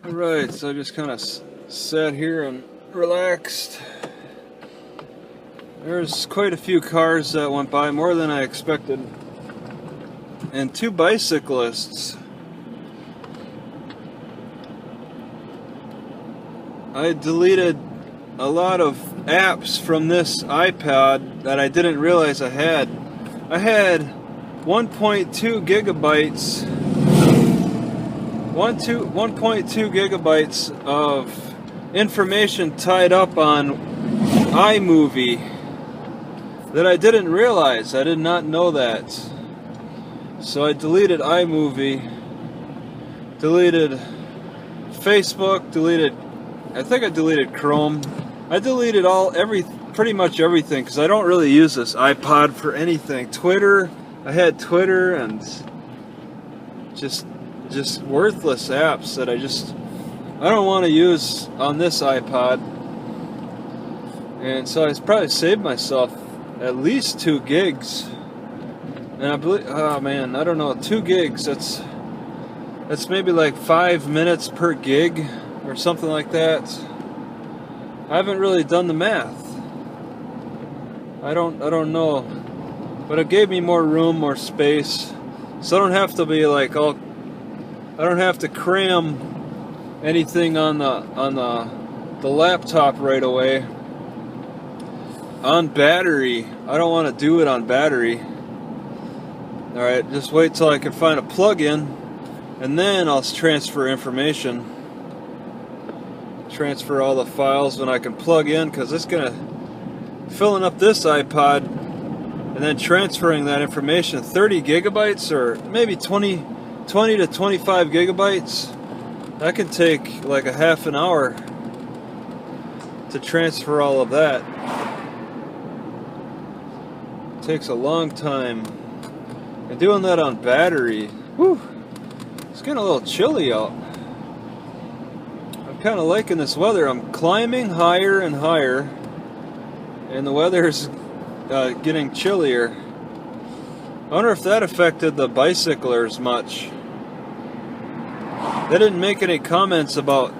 Alright, so I just kind of sat here and relaxed. There's quite a few cars that went by, more than I expected, and two bicyclists. I deleted a lot of apps from this iPad that I didn't realize I had. I had 1.2 gigabytes 1.2 gigabytes of information tied up on iMovie that I didn't realize. I did not know that. So I deleted iMovie, deleted Facebook, I think I deleted Chrome. I deleted pretty much everything, because I don't really use this iPod for anything. Twitter, I had Twitter, and just worthless apps that I don't want to use on this iPod. And so I probably saved myself at least 2 gigs. And I believe, oh man, I don't know, 2 gigs, that's maybe like 5 minutes per gig or something like that. I haven't really done the math. I don't know. But it gave me more room, more space. So I don't have to be like I don't have to cram anything on the laptop right away. On battery. I don't want to do it on battery. Alright, just wait till I can find a plug-in, and then I'll transfer information. Transfer all the files when I can plug in, because it's gonna filling up this iPod and then transferring that information, 30 gigabytes or maybe 20 to 25 gigabytes. That can take like a half an hour to transfer all of that. It takes a long time. And doing that on battery, whew, it's getting a little chilly out. I'm kind of liking this weather. I'm climbing higher and higher, and the weather's getting chillier. I wonder if that affected the bicyclers much. They didn't make any comments about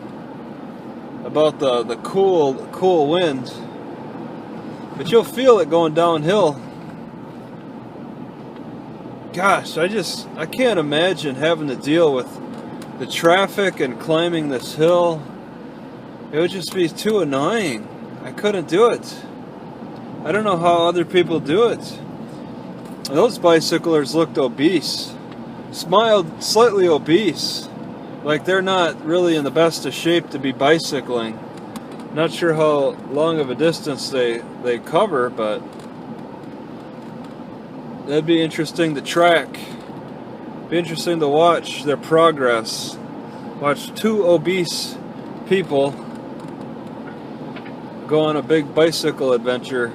the cool wind, but you'll feel it going downhill. Gosh, I can't imagine having to deal with the traffic and climbing this hill. It would just be too annoying. I couldn't do it. I don't know how other people do it. Those bicyclers looked obese. Smiled slightly obese. Like they're not really in the best of shape to be bicycling. Not sure how long of a distance they cover, but that'd be interesting to track. Be interesting to watch their progress. Watch 2 obese people go on a big bicycle adventure.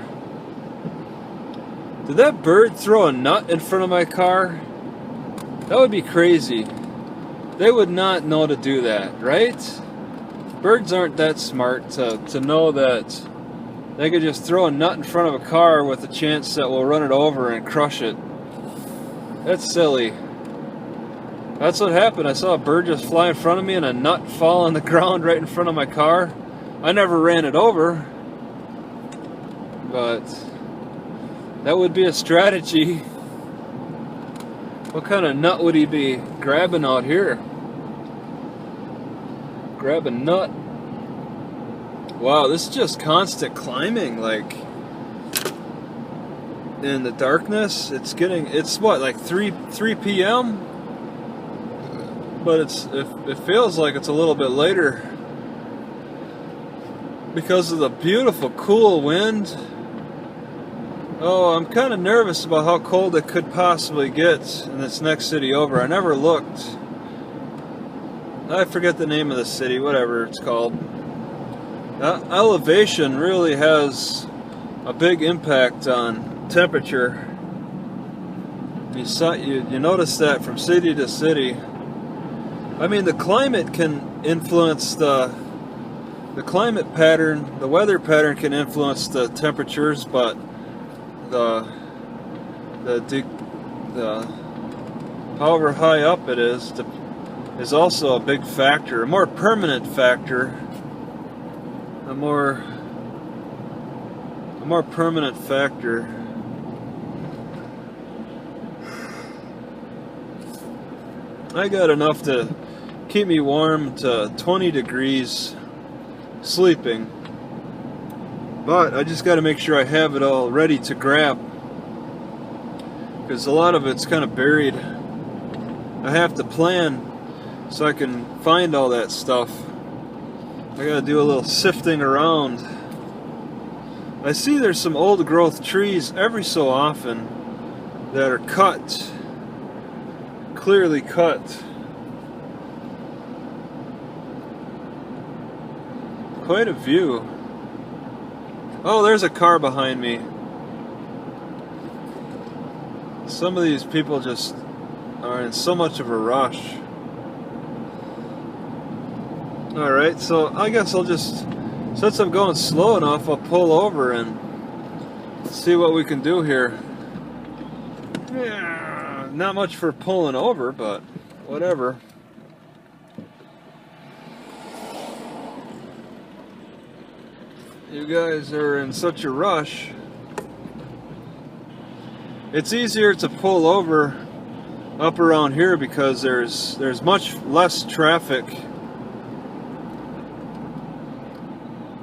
Did that bird throw a nut in front of my car? That would be crazy. They would not know to do that, right? Birds aren't that smart to know that they could just throw a nut in front of a car with a chance that we'll run it over and crush it. That's silly. That's what happened. I saw a bird just fly in front of me and a nut fall on the ground right in front of my car. I never ran it over, but that would be a strategy. What kind of nut would he be grabbing out here? Grab a nut. Wow, this is just constant climbing, like in the darkness. It's what, like 3 p.m.? But it feels like it's a little bit later because of the beautiful cool wind. Oh, I'm kind of nervous about how cold it could possibly get in this next city over. I never looked. I forget the name of the city, whatever it's called. Elevation really has a big impact on temperature. You notice that from city to city. I mean, the climate can influence the climate pattern, the weather pattern can influence the temperatures, but the however high up it is, is also a big factor, a more permanent factor, a more permanent factor. I got enough to keep me warm to 20 degrees sleeping, but I just got to make sure I have it all ready to grab, because a lot of it's kind of buried. I have to plan so I can find all that stuff. I got to do a little sifting around. I see there's some old growth trees every so often that are cut, clearly cut. Quite a view. Oh, there's a car behind me. Some of these people just are in so much of a rush. Alright, so I guess I'll just, since I'm going slow enough, I'll pull over and see what we can do here. Yeah, not much for pulling over, but whatever. You guys are in such a rush. It's easier to pull over up around here because there's much less traffic.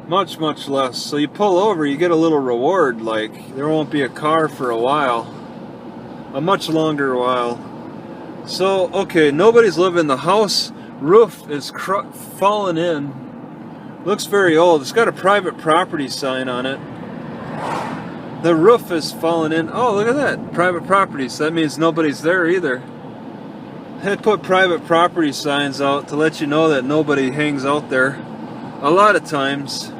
Much less. So you pull over, you get a little reward, like there won't be a car for a while. A much longer while. So, okay, nobody's living. The house roof is fallen in. Looks very old. It's got a private property sign on it. The roof is fallen in. Oh, look at that. Private property. So that means nobody's there either. They put private property signs out to let you know that nobody hangs out there. A lot of times.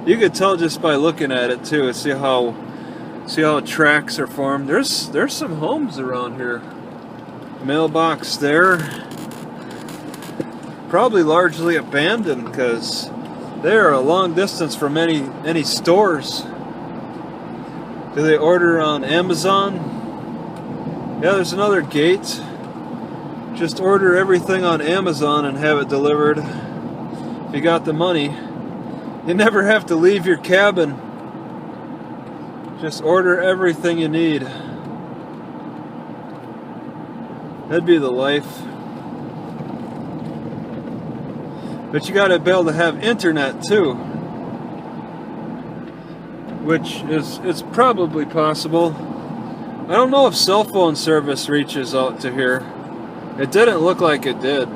You could tell just by looking at it too, and see how tracks are formed. There's some homes around here. Mailbox there. Probably largely abandoned because they are a long distance from any stores. Do they order on Amazon? Yeah, there's another gate. Just order everything on Amazon and have it delivered. If you got the money. You never have to leave your cabin. Just order everything you need. That'd be the life. But you gotta be able to have internet too. Which it's probably possible. I don't know if cell phone service reaches out to here. It didn't look like it did.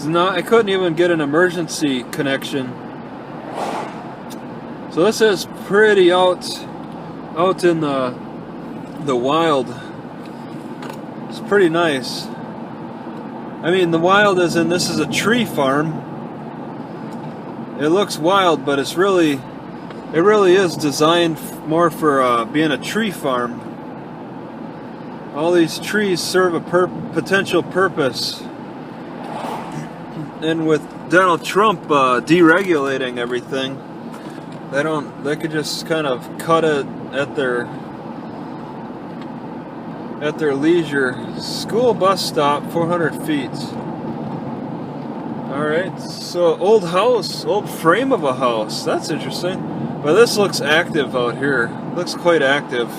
I couldn't even get an emergency connection. So this is pretty out in the wild. It's pretty nice. I mean, the wild as in this is a tree farm. It looks wild, but it really is designed more for being a tree farm. All these trees serve a potential purpose. And with Donald Trump deregulating everything, they could just kind of cut it at their leisure. School bus stop, 400 feet. Alright, so old house, old frame of a house. That's interesting. But this looks active out here. Looks quite active.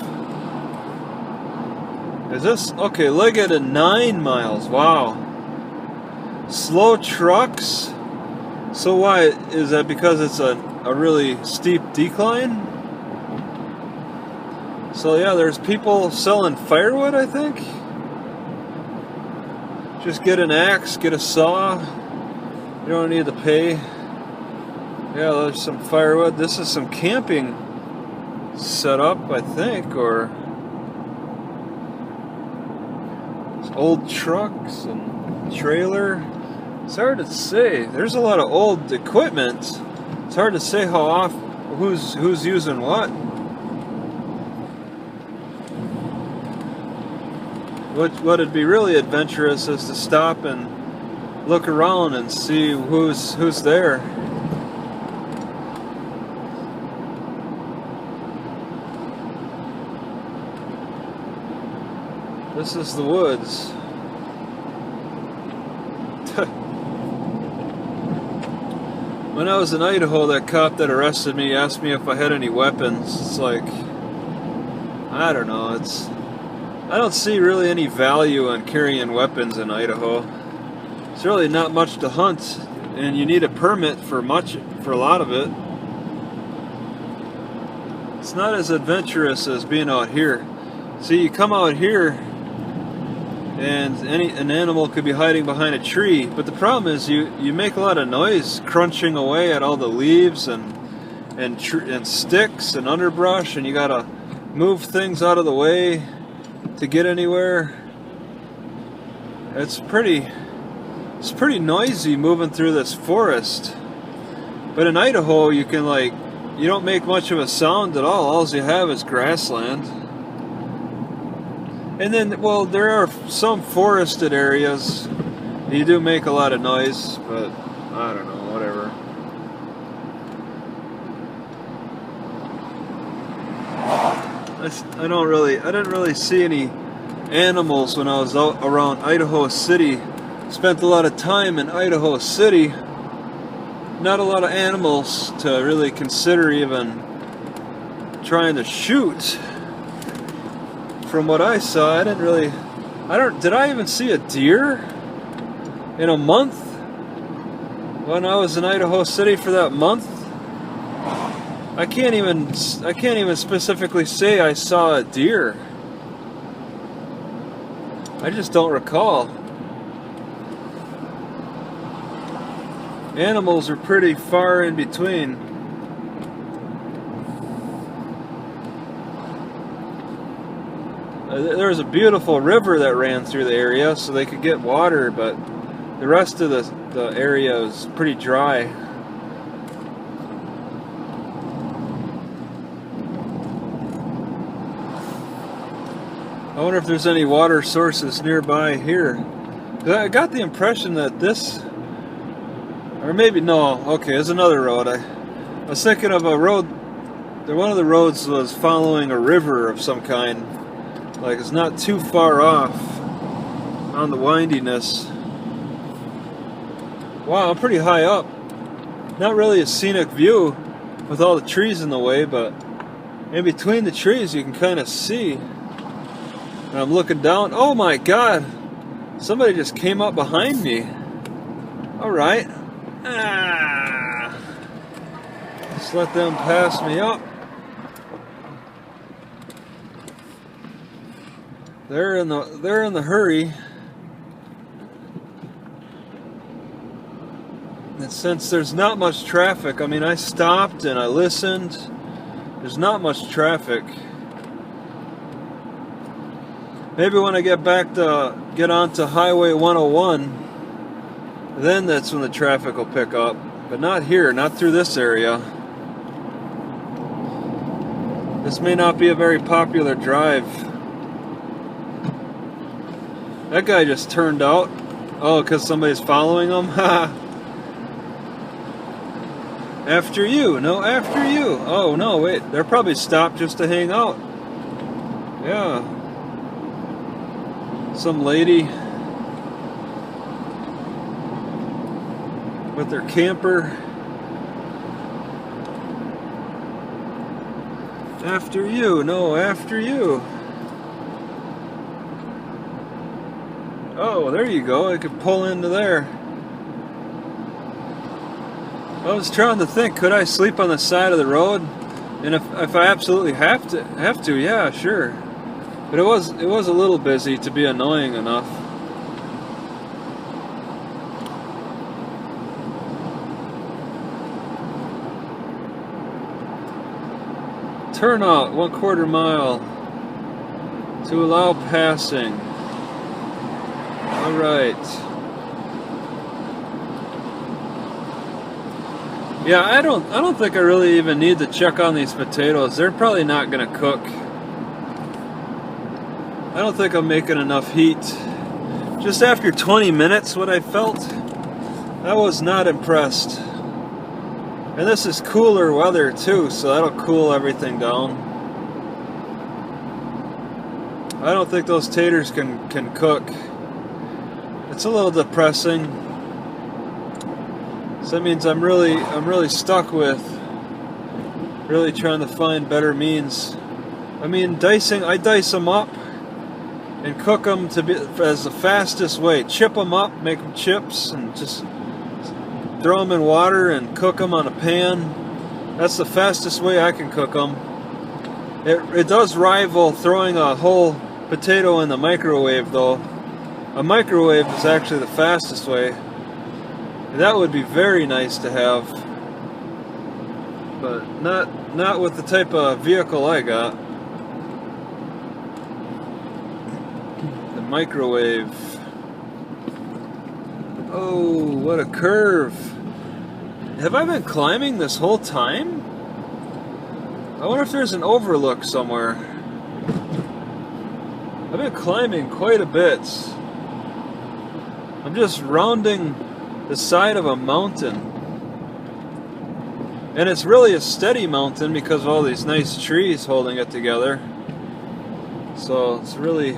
Is this? Okay, Leggett 9 miles. Wow. Slow trucks? So why? Is that because it's a really steep decline? So yeah, there's people selling firewood, I think. Just get an axe, get a saw. You don't need to pay. Yeah, there's some firewood. This is some camping setup, I think, or old trucks and trailer. It's hard to say. There's a lot of old equipment. It's hard to say who's using what. What'd be really adventurous is to stop and look around and see who's there. This is the woods. When I was in Idaho, that cop that arrested me asked me if I had any weapons. It's like, I don't know, I don't see really any value in carrying weapons in Idaho. It's really not much to hunt, and you need a permit for a lot of it. It's not as adventurous as being out here. See, you come out here and an animal could be hiding behind a tree, but the problem is you make a lot of noise crunching away at all the leaves and sticks and underbrush, and you gotta move things out of the way to get anywhere. It's pretty noisy moving through this forest. But in Idaho, you don't make much of a sound at all. All you have is grassland. And then, well, there are some forested areas. You do make a lot of noise, but I don't know, whatever. I didn't really see any animals when I was out around Idaho City. Spent a lot of time in Idaho City. Not a lot of animals to really consider even trying to shoot. From what I saw, did I even see a deer in a month? When I was in Idaho City for that month? I can't even specifically say I saw a deer. I just don't recall. Animals are pretty far in between. There was a beautiful river that ran through the area, so they could get water, but the rest of the area was pretty dry. I wonder if there's any water sources nearby here. I got the impression that or maybe no, okay, there's another road. I was thinking of a road, one of the roads was following a river of some kind. Like, it's not too far off on the windiness. Wow, I'm pretty high up. Not really a scenic view with all the trees in the way, but in between the trees you can kind of see. And I'm looking down. Oh my God! Somebody just came up behind me. Alright. Just let them pass me up. They're in the hurry. And since there's not much traffic, I mean, I stopped and I listened. There's not much traffic. Maybe when I get onto Highway 101, then that's when the traffic will pick up. But not here, not through this area. This may not be a very popular drive. That guy just turned out. Oh, because somebody's following him? After you. No, after you. Oh, no, wait. They're probably stopped just to hang out. Yeah. Some lady with their camper. After you. No, after you. Oh, there you go. I could pull into there. I was trying to think, could I sleep on the side of the road? And if I absolutely have to, yeah, sure. But it was a little busy to be annoying enough. Turn out 1/4 mile to allow passing. All right. Yeah, I don't think I really even need to check on these potatoes. They're probably not gonna cook. I don't think I'm making enough heat. Just after 20 minutes, what I felt, I was not impressed. And this is cooler weather too, so that'll cool everything down. I don't think those taters can cook. It's a little depressing. So that means I'm really stuck with really trying to find better means. I mean, I dice them up and cook them to be as the fastest way. Chip them up, make them chips, and just throw them in water and cook them on a pan. That's the fastest way I can cook them. It does rival throwing a whole potato in the microwave, though. A microwave is actually the fastest way. That would be very nice to have, but not with the type of vehicle I got. The microwave. Oh, what a curve. Have I been climbing this whole time? I wonder if there's an overlook somewhere. I've been climbing quite a bit. I'm just rounding the side of a mountain. And it's really a steady mountain because of all these nice trees holding it together. So it's really,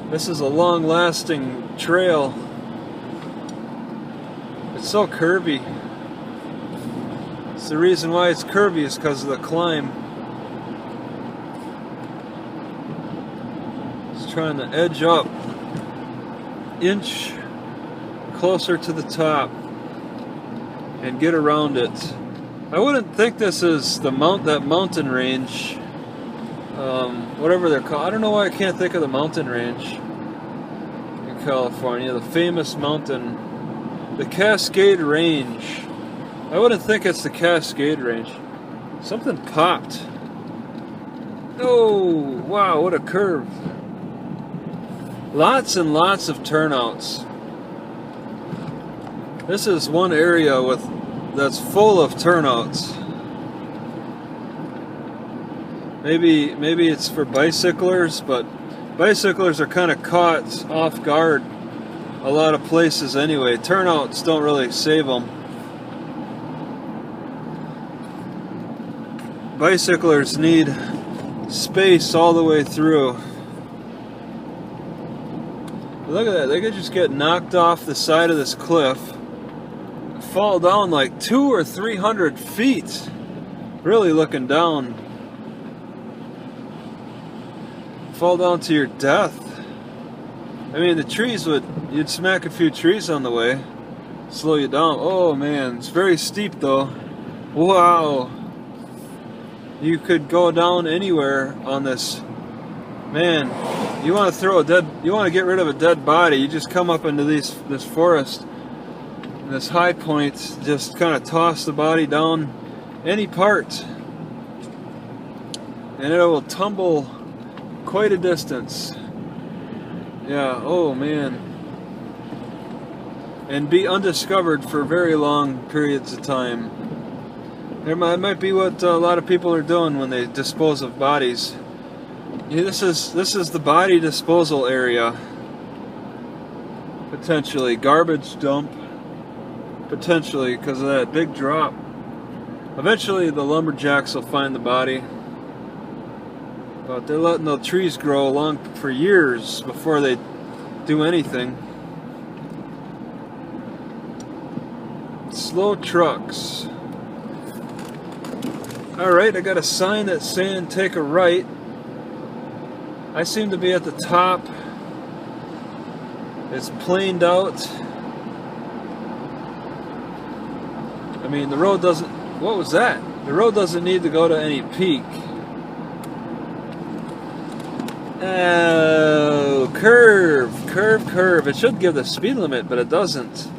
this is a long-lasting trail. It's so curvy. It's the reason why it's curvy is because of the climb. Just trying to edge up, inch closer to the top, and get around it. I wouldn't think this is that mountain range, whatever they're called. I don't know why I can't think of the mountain range in California. The famous mountain, the Cascade Range. I wouldn't think it's the Cascade Range. Something popped. Oh, wow, what a curve. Lots and lots of turnouts. This is one area that's full of turnouts. Maybe it's for bicyclers, but bicyclers are kind of caught off guard a lot of places anyway. Turnouts don't really save them. Bicyclers need space all the way through. Look at that, they could just get knocked off the side of this cliff, fall down like 200 or 300 feet, really looking down. Fall down to your death. I mean, the trees you'd smack a few trees on the way, slow you down. Oh man, it's very steep though. Wow. You could go down anywhere on this. Man, you want to get rid of a dead body, you just come up into this forest, this high point, just kind of toss the body down any part, and it will tumble quite a distance. Yeah, oh man. And be undiscovered for very long periods of time. It might be what a lot of people are doing when they dispose of bodies. Yeah, this is the body disposal area. Potentially garbage dump. Potentially because of that big drop. Eventually the lumberjacks will find the body. But they're letting the trees grow along for years before they do anything. Slow trucks. Alright, I got a sign that's saying take a right. I seem to be at the top. It's planed out. I mean, the road doesn't... What was that? The road doesn't need to go to any peak. Oh, curve. It should give the speed limit, but it doesn't.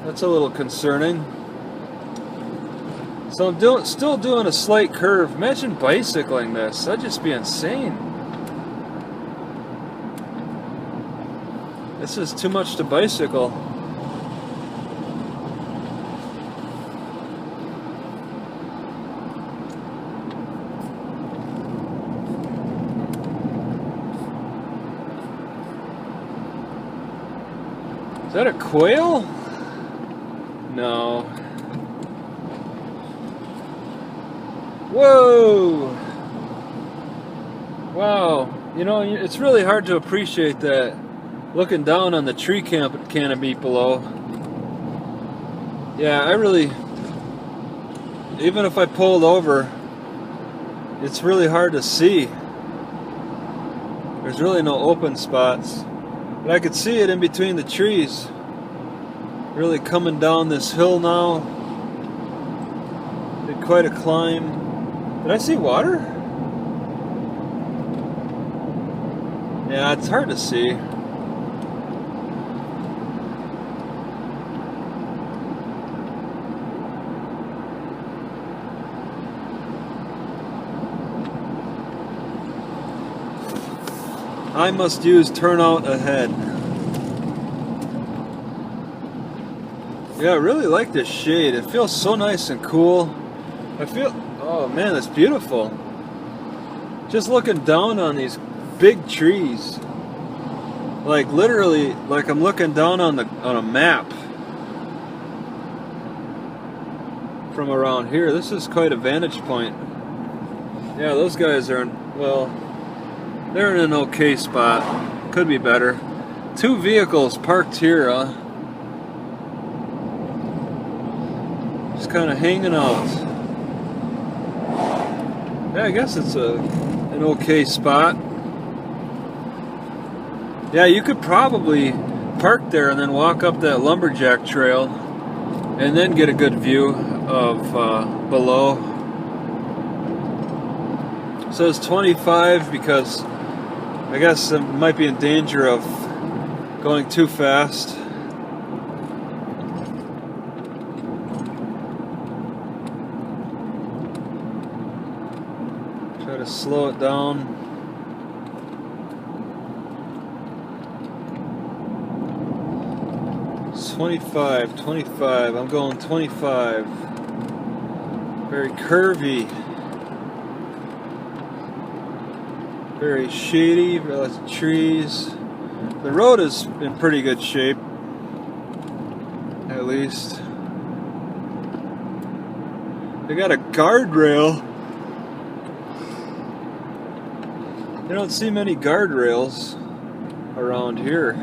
That's a little concerning. So I'm still doing a slight curve. Imagine bicycling this. That'd just be insane. This is too much to bicycle. Is that a quail? No. Whoa! Wow. You know, it's really hard to appreciate that looking down on the tree canopy below. Yeah, I really, even if I pulled over, it's really hard to see. There's really no open spots. But I could see it in between the trees. Really coming down this hill now. Did quite a climb. Did I see water? Yeah, it's hard to see. I must use turnout ahead. Yeah, I really like this shade. It feels so nice and cool. Oh man, it's beautiful. Just looking down on these big trees. Like literally, like I'm looking down on a map from around here. This is quite a vantage point. Yeah, those guys are well, they're in an okay spot. Could be better. 2 vehicles parked here, just kind of hanging out. Yeah, I guess it's an okay spot. Yeah, you could probably park there and then walk up that lumberjack trail and then get a good view of below. It says 25 because I guess it might be in danger of going too fast. Try to slow it down. It's 25, 25. I'm going 25. Very curvy. Very shady, lots of trees. The road is in pretty good shape, at least. They got a guardrail. You don't see many guardrails around here.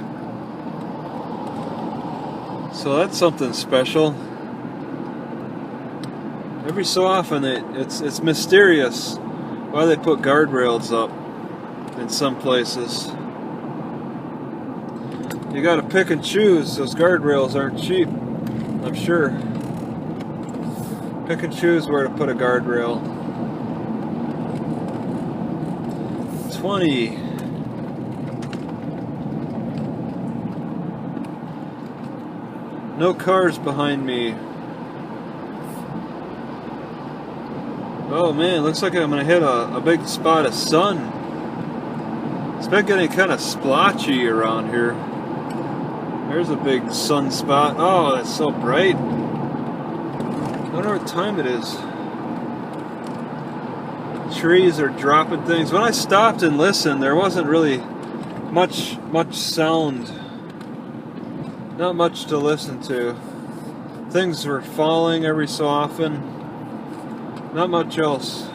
So that's something special. Every so often it's mysterious why they put guardrails up in some places. You gotta pick and choose. Those guardrails aren't cheap, I'm sure. Pick and choose where to put a guardrail. 20. No cars behind me. Oh man, looks like I'm gonna hit a big spot of sun. It's been getting kind of splotchy around here. There's a big sun spot. Oh, that's so bright. I wonder what time it is. Trees are dropping things. When I stopped and listened, there wasn't really much sound. Not much to listen to. Things were falling every so often. Not much else.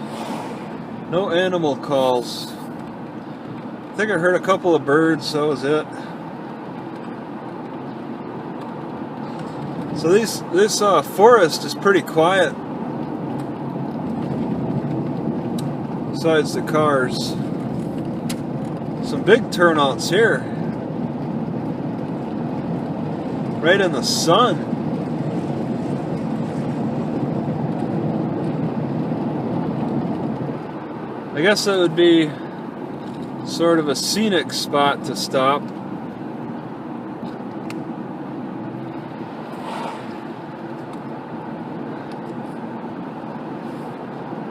No animal calls. I think I heard a couple of birds, that was it. So this forest is pretty quiet. Besides the cars. Some big turnouts here. Right in the sun. I guess that would be sort of a scenic spot to stop.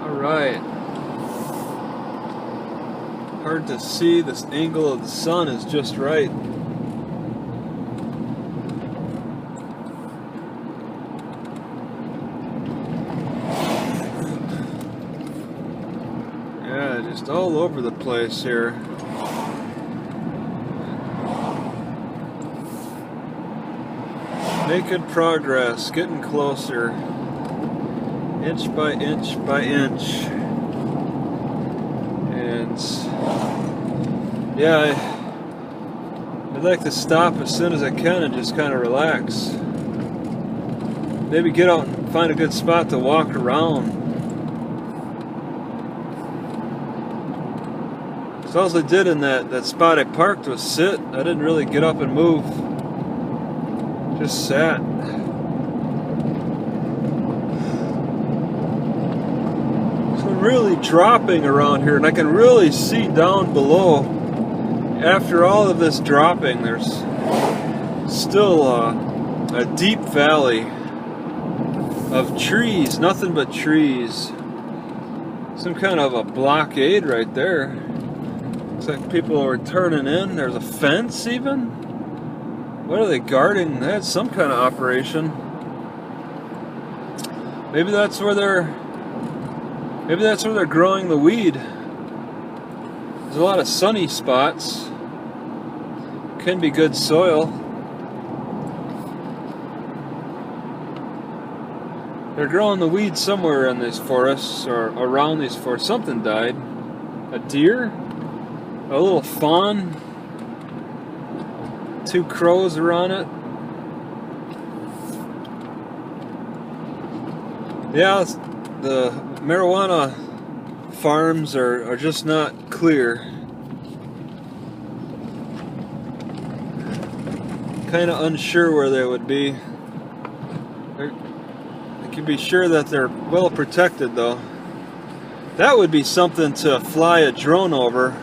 Alright. Hard to see, this angle of the sun is just right. Yeah, just all over the place here. Making progress, getting closer. Inch by inch by inch. And yeah, I'd like to stop as soon as I can and just kind of relax. maybe get out and find a good spot to walk around. So all I did in that spot I parked was sit. I didn't really get up and move. Just sat. So I'm really dropping around here, and I can really see down below. After all of this dropping, there's still a deep valley of trees, nothing but trees. Some kind of a blockade right there. Looks like people are turning in. There's a fence even. What are they guarding? That's some kind of operation. Maybe that's where they're growing the weed. There's a lot of sunny spots. Can be good soil. They're growing the weed somewhere in these forests or around these forests. Something died. A deer? A little fawn? 2 crows are on it. Yeah, the marijuana farms are just not clear. Kind of unsure where they would be. I can be sure that they're well protected, though. That would be something to fly a drone over.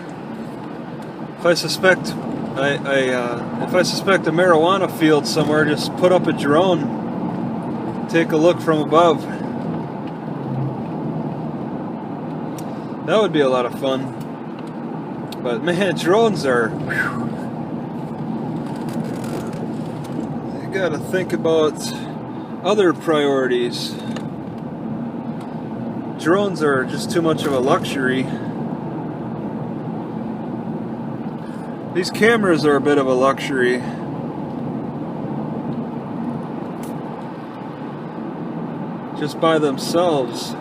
If I suspect if I suspect a marijuana field somewhere, just put up a drone, take a look from above. That would be a lot of fun. But man, drones are... You gotta think about other priorities. Drones are just too much of a luxury. These cameras are a bit of a luxury. Just by themselves.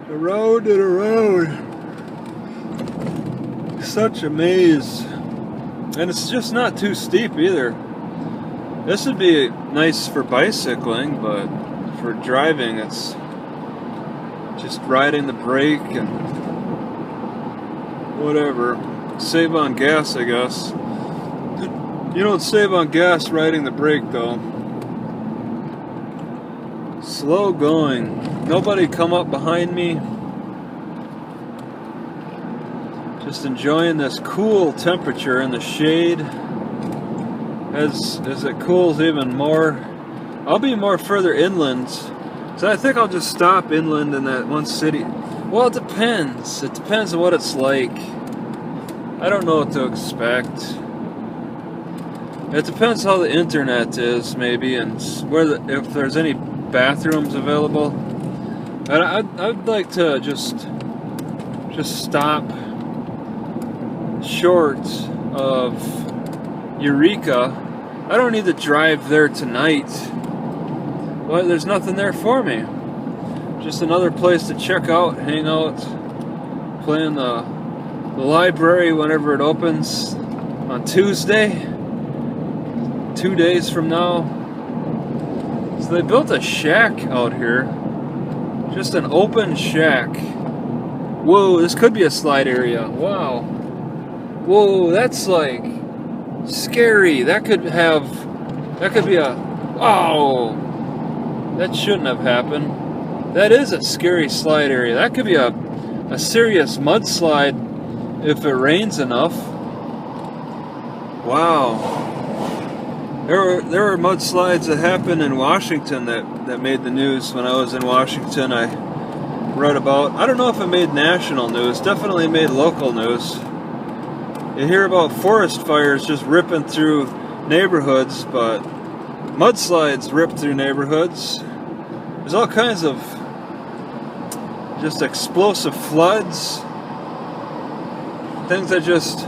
Around and around. Such a maze. And it's just not too steep either. This would be nice for bicycling, but for driving it's just riding the brake and whatever. Save on gas, I guess. You don't save on gas riding the brake though. Slow going. Nobody come up behind me. Just enjoying this cool temperature in the shade. As it cools even more, I'll be more further inland. So I think I'll just stop inland in that one city. Well, it depends. It depends on what it's like. I don't know what to expect. It depends how the internet is, maybe, and if there's any bathrooms available. But I'd like to just stop short of Eureka. I don't need to drive there tonight. Well, there's nothing there for me. Just another place to check out, hang out, play in the library whenever it opens on Tuesday, 2 days from now. So they built a shack out here. Just an open shack. Whoa, this could be a slide area. Wow. Whoa, that's like scary. That could be a... Oh! That shouldn't have happened. That is a scary slide area. That could be a serious mudslide if it rains enough. Wow. There were mudslides that happened in Washington that made the news when I was in Washington. I read about. I don't know if it made national news. Definitely made local news. You hear about forest fires just ripping through neighborhoods, but mudslides rip through neighborhoods. There's all kinds of just explosive floods, things that just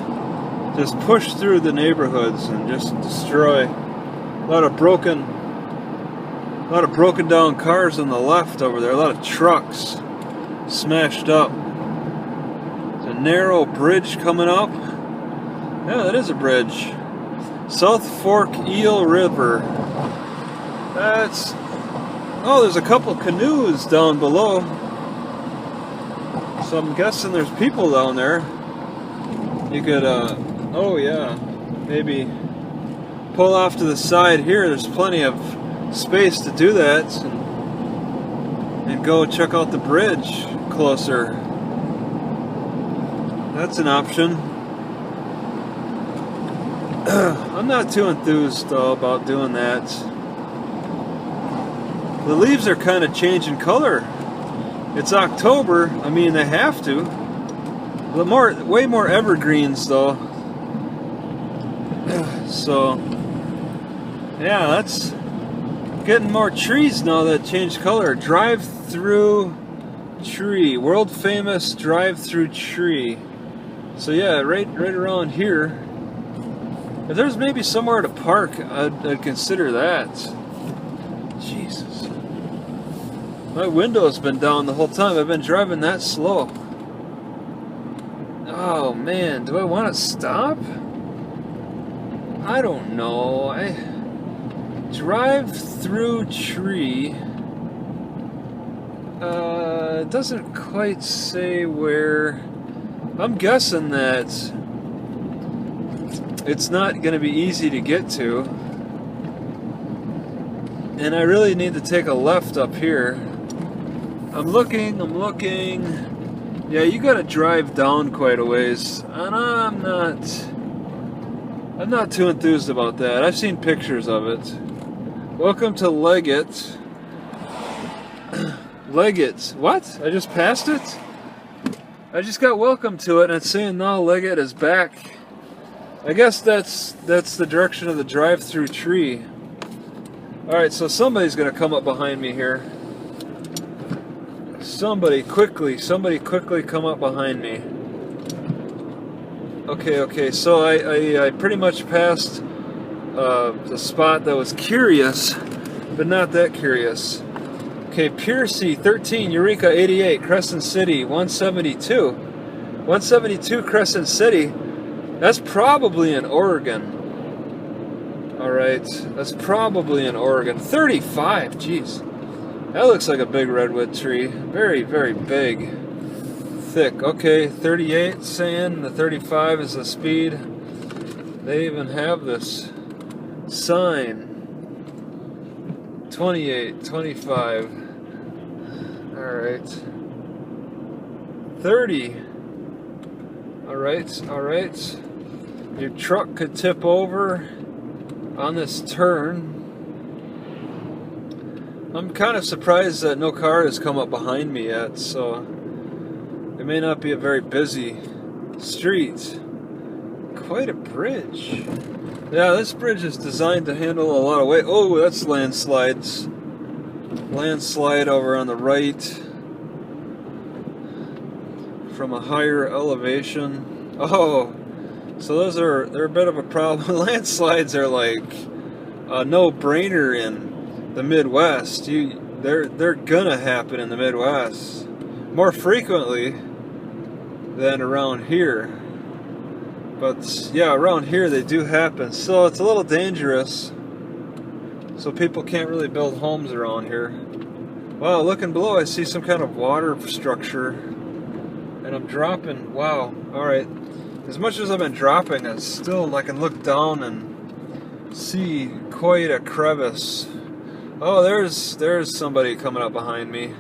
push through the neighborhoods and just destroy. A lot of broken down cars on the left over there. A lot of trucks smashed up. There's a narrow bridge coming up. Yeah, that is a bridge. South Fork Eel River. That's... Oh, there's a couple canoes down below. So I'm guessing there's people down there. You could, oh yeah, maybe pull off to the side here. There's plenty of space to do that. And go check out the bridge closer. That's an option. I'm not too enthused though about doing that. The leaves are kind of changing color. It's October. I mean, they have to. Way more evergreens though. So, yeah, that's getting more trees now that change color. Drive-through tree, world famous drive-through tree. So yeah, right around here. If there's maybe somewhere to park, I'd consider that. Jesus. My window's been down the whole time. I've been driving that slow. Oh man, do I want to stop? I don't know. Drive-through tree. It doesn't quite say where. I'm guessing that it's not going to be easy to get to. And I really need to take a left up here. I'm looking. Yeah, you gotta drive down quite a ways. And I'm not too enthused about that. I've seen pictures of it. Welcome to Leggett. Leggett. What? I just passed it? I just got welcome to it and it's saying now Leggett is back. I guess that's the direction of the drive-through tree. Alright, so somebody's gonna come up behind me here. Somebody quickly come up behind me. Okay, so I pretty much passed the spot that was curious, but not that curious. Okay, Piercy 13, Eureka 88, Crescent City 172. 172 Crescent City. That's probably in Oregon. Alright, that's probably in Oregon. 35, jeez. That looks like a big redwood tree. Very, very big. Thick. Okay, 38 saying the 35 is the speed. They even have this sign. 28, 25. Alright. 30. Alright. Your truck could tip over on this turn. I'm kind of surprised that no car has come up behind me yet, so it may not be a very busy street. Quite a bridge. Yeah, this bridge is designed to handle a lot of weight. Oh, that's landslides. Landslide over on the right from a higher elevation. Oh, so they're a bit of a problem. Landslides are like a no-brainer in the Midwest. They're gonna happen in the Midwest more frequently than around here. But yeah, around here they do happen. So it's a little dangerous. So people can't really build homes around here. Wow, looking below I see some kind of water structure. And I'm dropping. Wow, alright. As much as I've been dropping, it's still, I can look down and see quite a crevice. Oh, there's somebody coming up behind me.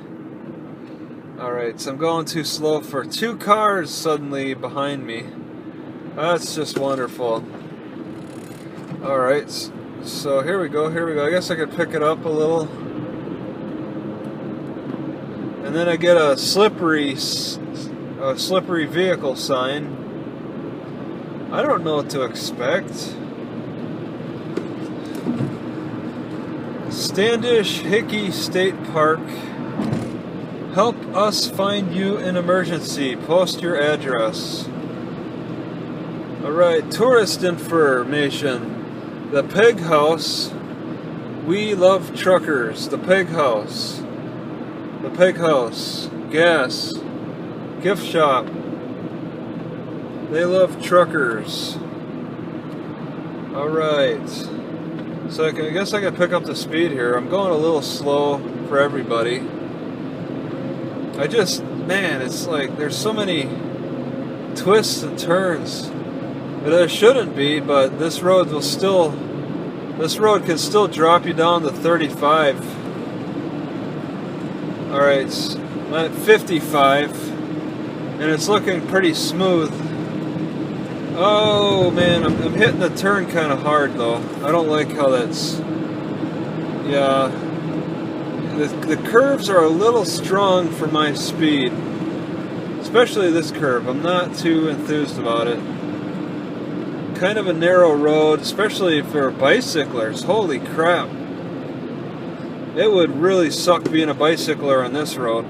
Alright, so I'm going too slow for 2 cars suddenly behind me. That's just wonderful. Alright, so here we go. I guess I could pick it up a little. And then I get a slippery vehicle sign. I don't know what to expect. Standish Hickey State Park. Help us find you in emergency. Post your address. Alright, tourist information. The Pig House. We love truckers. The Pig House. The Pig House. Gas. Gift shop. They love truckers. Alright. So I guess I can pick up the speed here. I'm going a little slow for everybody. Man, it's like there's so many twists and turns. But there shouldn't be, but this road can still drop you down to 35. Alright, I'm at 55, and it's looking pretty smooth. Oh man, I'm hitting the turn kind of hard though. I don't like how that's... Yeah, the curves are a little strong for my speed. Especially this curve. I'm not too enthused about it. Kind of a narrow road, especially for bicyclers. Holy crap. It would really suck being a bicycler on this road.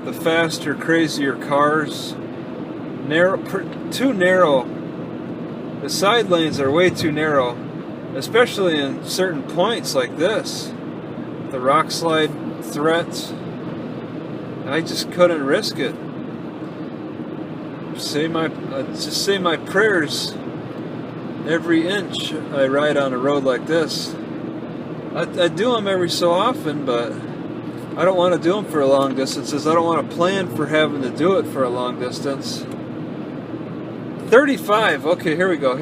The faster, crazier cars. Too narrow. The side lanes are way too narrow. Especially in certain points like this. The rock slide threat. I just couldn't risk it. Just say my prayers every inch I ride on a road like this. I do them every so often, but I don't want to do them for long distances. I don't want to plan for having to do it for a long distance. 35. Okay, here we go.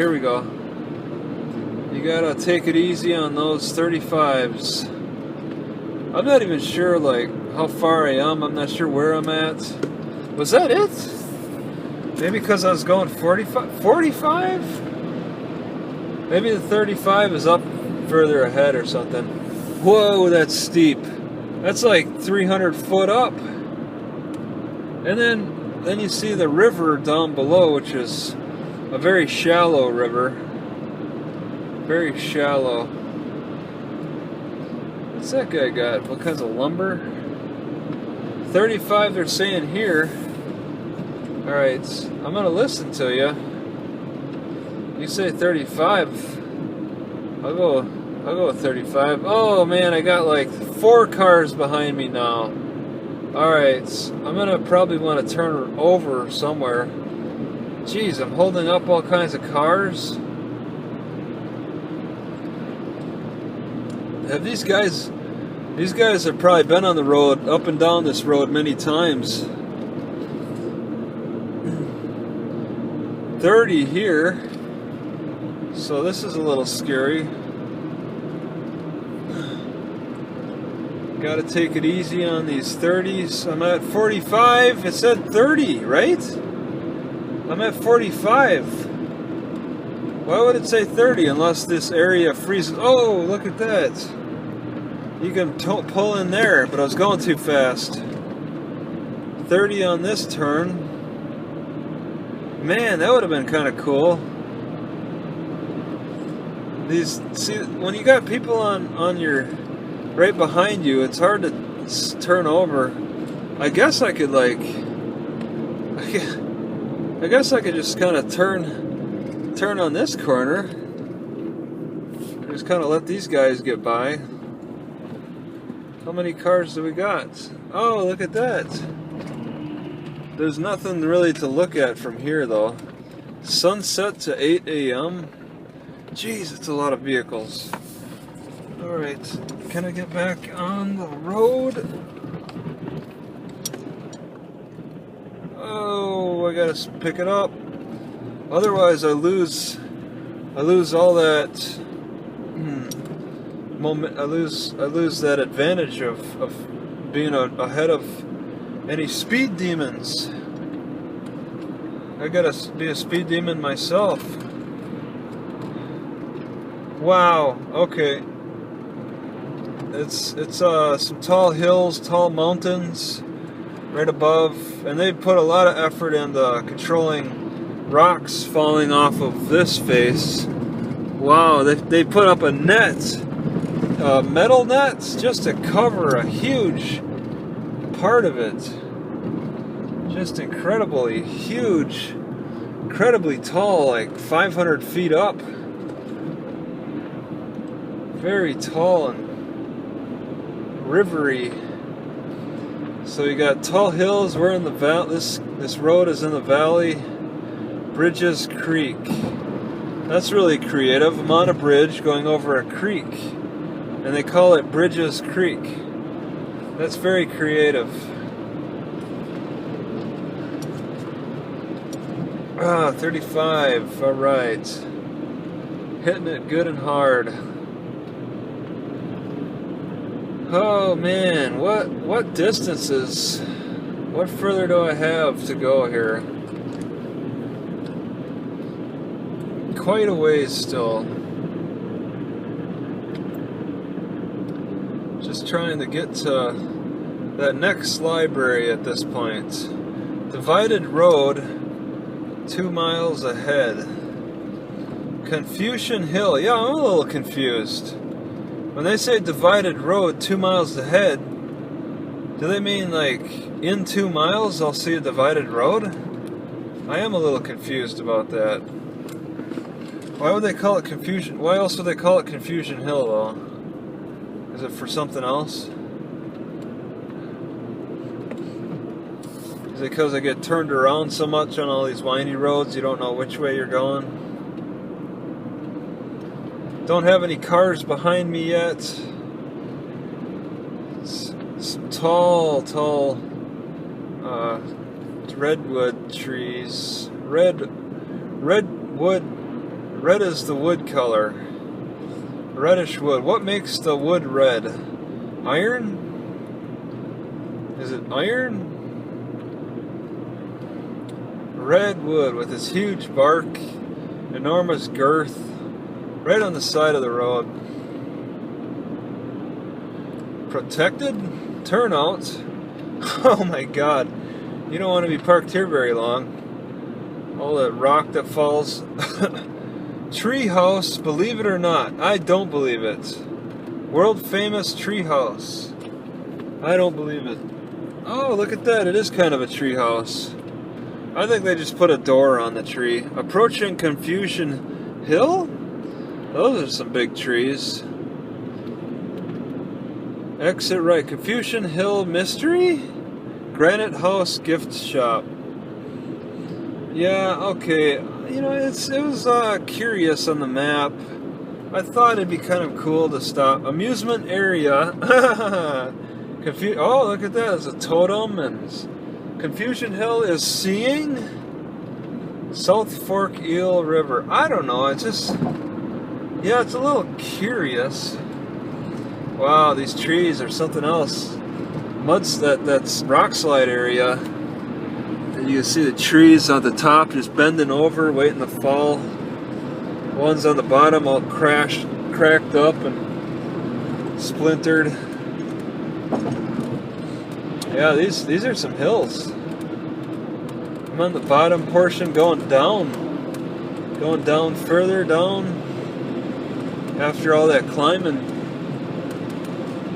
You gotta take it easy on those 35s. I'm not even sure like how far I am. I'm not sure where I'm at. Was that it? Maybe because I was going 45? 45? Maybe the 35 is up further ahead or something. Whoa, that's steep. That's like 300 foot up. And then you see the river down below, which is a very shallow river. Very shallow. What's that guy got? What kinds of lumber? 35 they're saying here. Alright, I'm gonna listen to you. You say 35. I'll go with 35. Oh man, I got like 4 cars behind me now. Alright, I'm gonna probably want to turn over somewhere. Jeez, I'm holding up all kinds of cars. Have these guys have probably been on the road, up and down this road many times. 30 here. So this is a little scary. Gotta take it easy on these 30s. I'm at 45. It said 30, right? I'm at 45. Why would it say 30 unless this area freezes? Oh, look at that. You can pull in there, but I was going too fast. 30 on this turn. Man, that would have been kind of cool. See, when you got people on your right behind you, it's hard to turn over. I guess I could I guess I could just kind of turn on this corner. Just kind of let these guys get by. How many cars do we got? Oh, look at that. There's nothing really to look at from here though. Sunset to 8 a.m. Jeez, it's a lot of vehicles. Alright, can I get back on the road? Oh, I gotta pick it up. Otherwise I lose all that moment. I lose that advantage of being ahead of any speed demons. I gotta be a speed demon myself. Wow, okay. It's some tall hills, tall mountains right above, and they put a lot of effort into controlling rocks falling off of this face. Wow, they put up a net, metal nets, just to cover a huge part of it. Just incredibly huge, incredibly tall, like 500 feet up. Very tall and rivery. So you got tall hills. We're in the valley. This road is in the valley. Bridges Creek. That's really creative. I'm on a bridge going over a creek, and they call it Bridges Creek. That's very creative. 35. All right. Hitting it good and hard. Oh man, what distances? What further do I have to go here? Quite a ways still. Just trying to get to that next library at this point. Divided road, 2 miles ahead. Confucian Hill. Yeah, I'm a little confused. When they say divided road 2 miles ahead, do they mean like in 2 miles I'll see a divided road? I am a little confused about that. Why would they call it Confusion? Why else would they call it Confusion Hill though? Is it for something else? Is it because I get turned around so much on all these windy roads you don't know which way you're going? Don't have any cars behind me yet. Some tall redwood trees. Red is the wood color. Reddish wood. What makes the wood red? Iron? Is it iron? Redwood with its huge bark, enormous girth, right on the side of the road. Protected turnout. Oh my god. You don't want to be parked here very long. All that rock that falls. Tree house, believe it or not. I don't believe it. World famous tree house. I don't believe it. Oh, look at that. It is kind of a tree house. I think they just put a door on the tree. Approaching Confucian Hill? Those are some big trees. Exit right. Confucian Hill Mystery? Granite House Gift Shop. Yeah, okay. You know, it was curious on the map. I thought it'd be kind of cool to stop. Amusement area. Oh, look at that. There's a totem. And Confucian Hill is seeing South Fork Eel River. I don't know. It's just... yeah, it's a little curious. Wow, these trees are something else. That's rock slide area. And you can see the trees on the top just bending over, waiting to fall. Ones on the bottom all cracked up and splintered. Yeah, these are some hills. I'm on the bottom portion going down further down after all that climbing.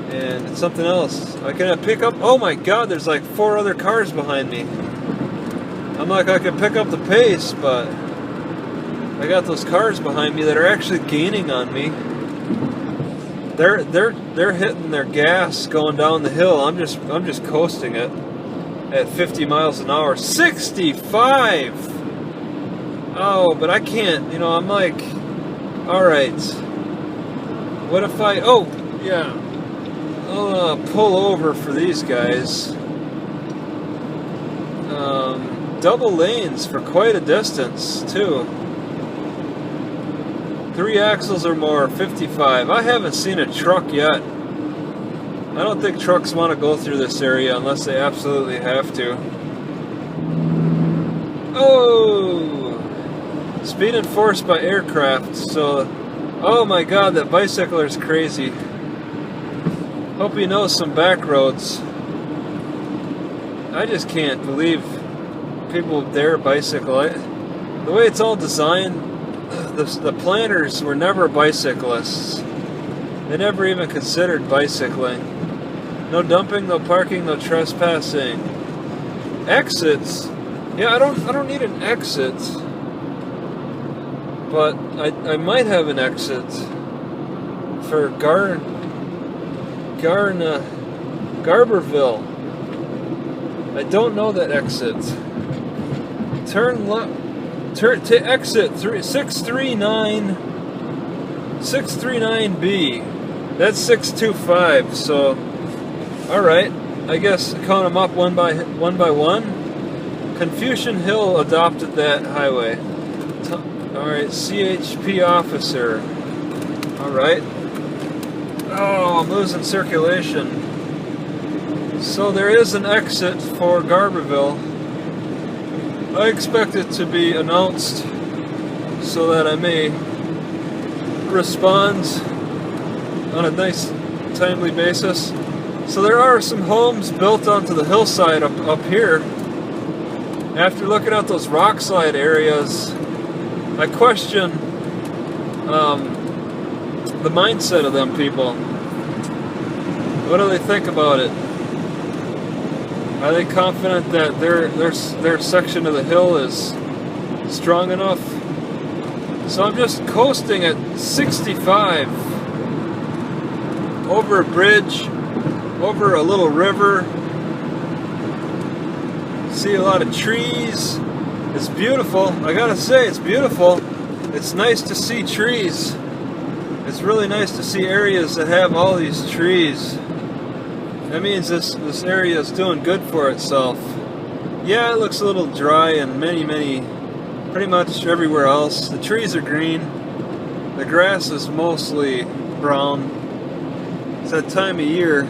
And it's something else. I can pick up, oh my god, there's like 4 other cars behind me. I'm like, I can pick up the pace, but I got those cars behind me that are actually gaining on me. They're hitting their gas going down the hill. I'm just coasting it at 50 miles an hour. 65! Oh, but I can't, you know, I'm like, alright. What if oh, yeah. I'll pull over for these guys. Double lanes for quite a distance, too. 3 axles or more, 55. I haven't seen a truck yet. I don't think trucks want to go through this area unless they absolutely have to. Oh! Speed enforced by aircraft, so... oh my god, that bicycler's crazy. Hope he knows some back roads. I just can't believe people dare bicycle. The way it's all designed, the planners were never bicyclists. They never even considered bicycling. No dumping, no parking, no trespassing. Exits? Yeah, I don't need an exit. But I might have an exit for Garberville. I don't know that exit. Turn left. to exit 639B. That's 625. So, all right. I guess count them up one by one. Confucian Hill adopted that highway. All right, CHP officer. All right. Oh, I'm losing circulation. So there is an exit for Garberville. I expect it to be announced so that I may respond on a nice, timely basis. So there are some homes built onto the hillside up here. After looking at those rock slide areas, I question the mindset of them people. What do they think about it? Are they confident that their section of the hill is strong enough? So I'm just coasting at 65 over a bridge, over a little river. See a lot of trees. It's beautiful. I gotta say, it's beautiful. It's nice to see trees. It's really nice to see areas that have all these trees. That means this area is doing good for itself. Yeah, it looks a little dry and pretty much everywhere else. The trees are green. The grass is mostly brown. It's that time of year.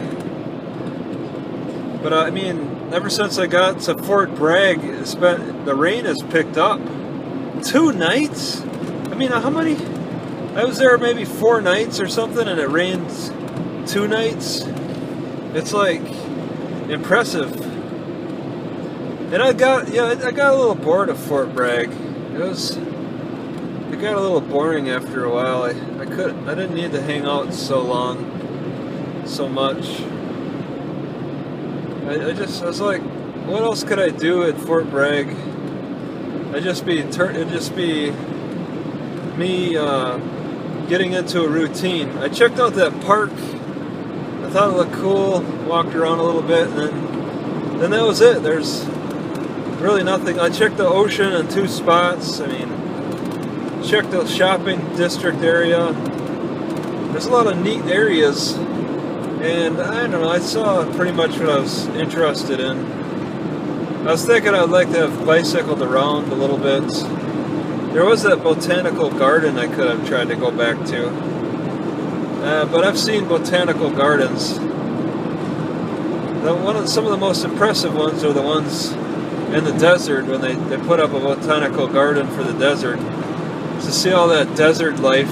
But I mean, ever since I got to Fort Bragg, the rain has picked up. 2 nights? I mean, how many? I was there maybe 4 nights or something, and it rained 2 nights. It's like impressive. And I got a little bored of Fort Bragg. It got a little boring after a while. I didn't need to hang out so much. I was like, what else could I do at Fort Bragg? It'd just be me getting into a routine. I checked out that park. I thought it looked cool. Walked around a little bit, and then that was it. There's really nothing. I checked the ocean in 2 spots. I mean, checked the shopping district area. There's a lot of neat areas. And I don't know, I saw pretty much what I was interested in. I was thinking I'd like to have bicycled around a little bit. There was that botanical garden I could have tried to go back to. But I've seen botanical gardens. Some of the most impressive ones are the ones in the desert when they put up a botanical garden for the desert. To see all that desert life.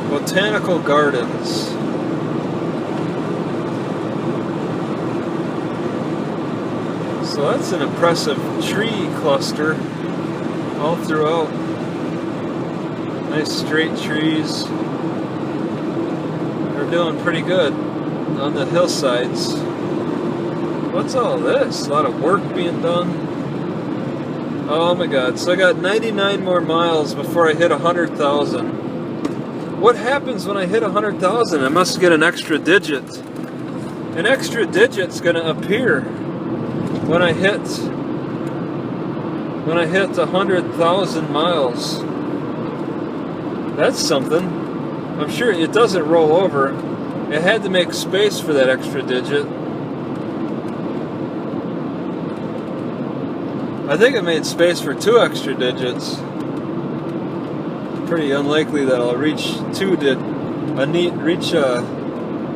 Botanical gardens. So that's an impressive tree cluster all throughout. Nice straight trees. They're doing pretty good on the hillsides. What's all this? A lot of work being done. Oh my god. So I got 99 more miles before I hit 100,000. What happens when I hit 100,000? I must get an extra digit. An extra digit's gonna appear when I hit 100,000 miles. That's something. I'm sure it doesn't roll over. It had to make space for that extra digit. I think it made space for 2 extra digits. Pretty unlikely that I'll reach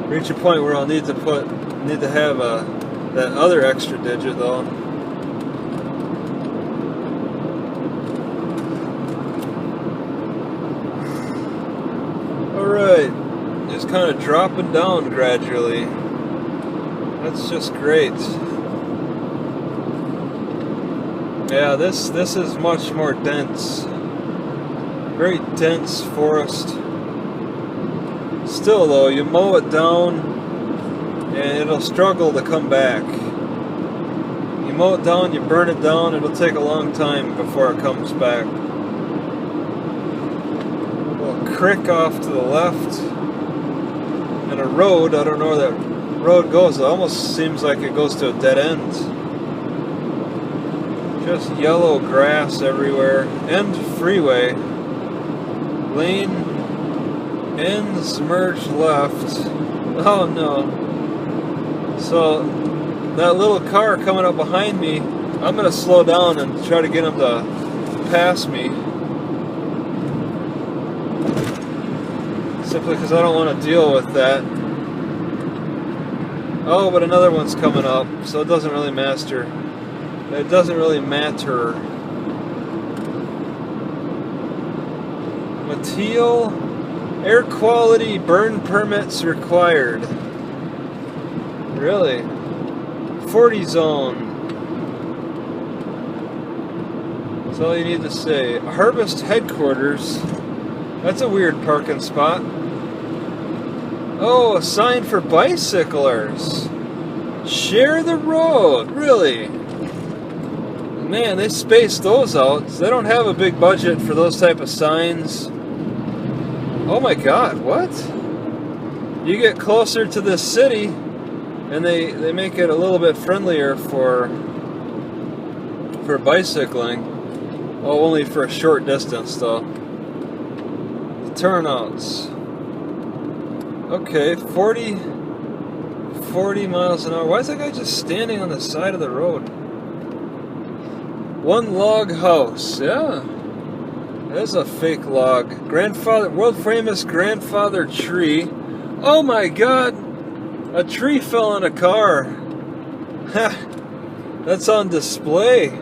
reach a point where I'll need to have that other extra digit though. All right, just kind of dropping down gradually. That's just great. Yeah, this is much more dense. Very dense forest. Still though, you mow it down and it'll struggle to come back. You mow it down, you burn it down, it'll take a long time before it comes back. A little creek off to the left. And a road, I don't know where that road goes. It almost seems like it goes to a dead end. Just yellow grass everywhere. End freeway. Lane ends merge left. Oh no. So that little car coming up behind me, I'm going to slow down and try to get him to pass me. Simply because I don't want to deal with that. Oh, but another one's coming up, so it doesn't really matter. It doesn't really matter. Mateel, air quality burn permits required. Really? 40 zone. That's all you need to say. Harvest headquarters. That's a weird parking spot. Oh, a sign for bicyclers. Share the road. Really? Man, they spaced those out. They don't have a big budget for those type of signs. Oh my God, what? You get closer to this city, and they make it a little bit friendlier for bicycling. Oh, only for a short distance, though. The turnouts. Okay, 40 miles an hour. Why is that guy just standing on the side of the road? One log house. Yeah. There's a fake log. World famous grandfather tree. Oh my God. A tree fell on a car. That's on display.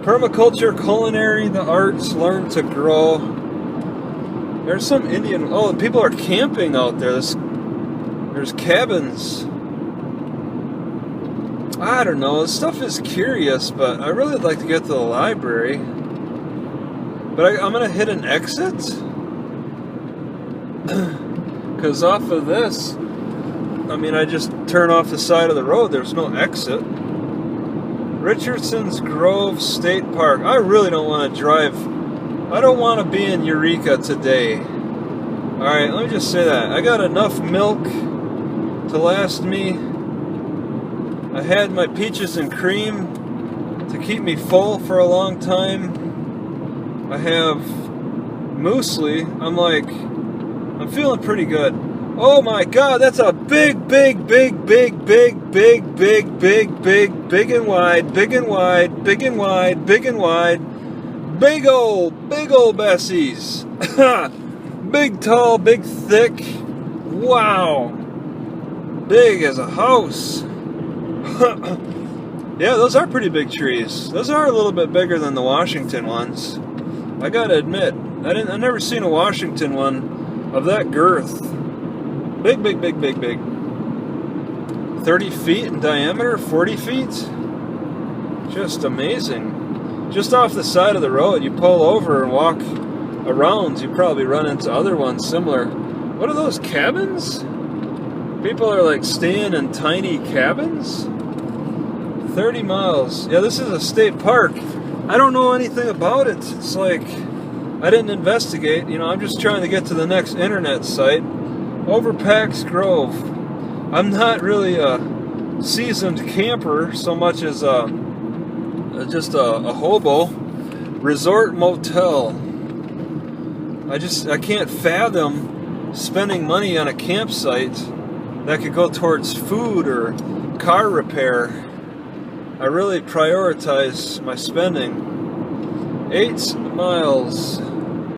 Permaculture, culinary, the arts, learn to grow. There's some Indian... Oh, people are camping out there. There's cabins. I don't know. This stuff is curious, but I really would like to get to the library. But I'm going to hit an exit. Because off of this, I mean, I just turn off the side of the road. There's no exit. Richardson's Grove State Park. I really don't want to drive. I don't want to be in Eureka today. Alright, let me just say that. I got enough milk to last me. I had my peaches and cream to keep me full for a long time. I have muesli. I'm feeling pretty good. Oh my God, that's a big and wide, big old Bessies. Big, tall, big, thick. Wow. Big as a house. Yeah, those are pretty big trees. Those are a little bit bigger than the Washington ones. I gotta admit, I've never seen a Washington one of that girth. Big. 30 feet in diameter, 40 feet. Just amazing. Just off the side of the road, you pull over and walk around, you probably run into other ones similar. What are those, cabins? People are like staying in tiny cabins? 30 miles. Yeah, this is a state park. I don't know anything about it. It's like, I didn't investigate. You know, I'm just trying to get to the next internet site. Overpacks Grove. I'm not really a seasoned camper so much as just a hobo. Resort motel. I can't fathom spending money on a campsite that could go towards food or car repair. I really prioritize my spending. 8 miles.